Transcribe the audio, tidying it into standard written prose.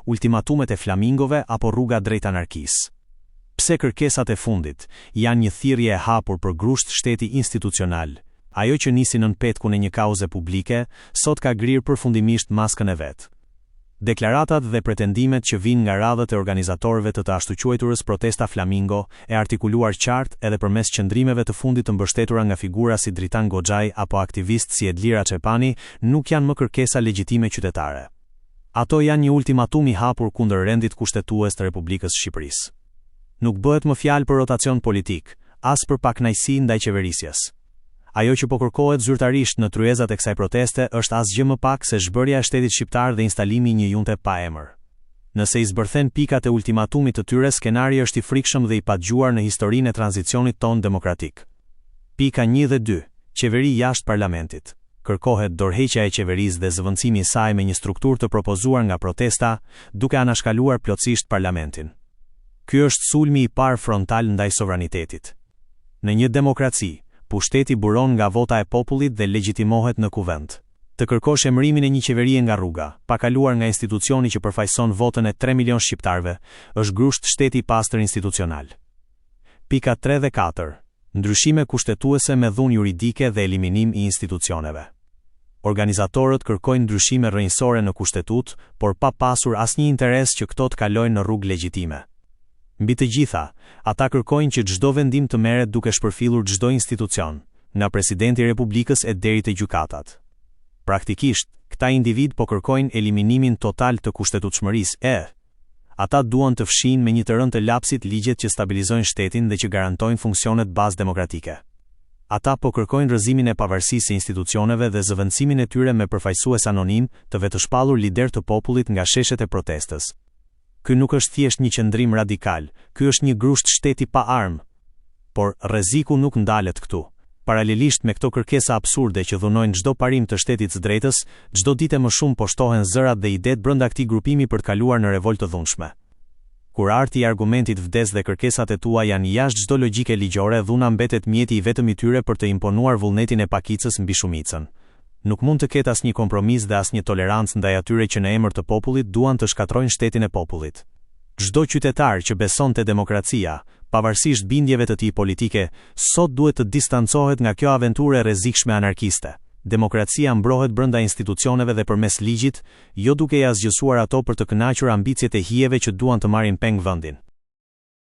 ultimatumet e flamingove apo rruga drejt anarkisë. Pse kërkesat e fundit janë një thirrje e hapur për grusht shteti institucional, ajo që nisi nën petkun e një kauze publike, sot ka grirë përfundimisht maskën e vet. Deklaratat dhe pretendimet që vijnë nga radhët e organizatorëve të ashtuquajturës protesta Flamingo e artikuluar qartë edhe përmes qëndrimeve të fundit të mbështetura nga figura si Dritan Goxhaj apo aktivist si Edlira Çepani nuk janë më kërkesa legjitime qytetare. Ato janë një ultimatum i hapur kundër rendit kushtetues të Republikës së Shqipërisë. Nuk bëhet më fjalë për rotacion politik, as për pakënaqësi ndaj qeverisjes. Ajo që po kërkohet zyrtarisht në tryezat e kësaj proteste është asgjë më pak se zhbërja e shtetit shqiptar dhe instalimi i një junte pa emër. Nëse i zbërthen pikat e ultimatumit të tyre, skenari është i frikshëm dhe i padgjuar në historinë e tranzicionit ton demokratik. Pika 1 dhe 2. Qeveri jashtë parlamentit. Kërkohet dorëheqja e qeverisë dhe zëvendësimi i saj me një strukturë të propozuar nga protesta, duke anashkaluar plotësisht parlamentin. Ky është sulmi i parë frontal ndaj sovranitetit. Në një demokraci, pushteti buron nga vota e popullit dhe legjitimohet në kuvend. Të kërkosh emërimin e një qeverie nga rruga, pa kaluar nga institucioni që përfaqëson votën e 3 milion shqiptarëve, është grusht shteti i pastër institucional. Pika 3 dhe 4. Ndryshime kushtetuese me dhunë juridike dhe eliminim i institucioneve. Organizatorët kërkojnë ndryshime rrënjësore në kushtetut, por pa pasur asnjë interes që këto të kalojnë në rrugë legjitime. Mbi të gjitha, ata kërkojnë që çdo vendim të merret duke shpërfillur çdo institucion, nga presidenti i Republikës e deri te gjykatat. Praktikisht, këta individ po kërkojnë eliminimin total të kushtetutshmërisë. Ata duan të fshinë me një të rënd të lapsit ligjet që stabilizojnë shtetin dhe që garantojnë funksionet bazë demokratike. Ata po kërkojnë rrëzimin e pavarësisë së institucioneve dhe zëvendësimin e tyre me përfaqësues anonim të vetëshpallur lider të popullit nga sheshet e protestës. Ky nuk është thjesht një qëndrim radikal, ky është një grusht shteti pa armë. Por rreziku nuk ndalet këtu. Paralelisht me këto kërkesa absurde që dhunojnë çdo parim të shtetit së drejtës, çdo ditë më shumë po shtohen zërat dhe idetë brenda këtij grupimi për të kaluar në revoltë të dhunshme. Kur arti i argumentit vdes dhe kërkesat e tua janë jashtë çdo logjike ligjore, dhuna mbetet mjeti i vetëm i tyre për të imponuar vullnetin e pakicës mbi shumicën. Nuk mund të ketë asnjë kompromis dhe asnjë tolerancë ndaj atyre që në emër të popullit duan të shkatrojnë shtetin e popullit. Çdo qytetar që beson te demokracia, pavarësisht bindjeve të tij politike, sot duhet të distancohet nga kjo aventurë e rrezikshme anarkiste. Demokracia mbrohet brenda institucioneve dhe përmes ligjit, jo duke ia zgjësuar ato për të kënaqur ambicjet e hijeve që duan të marrin peng vendin.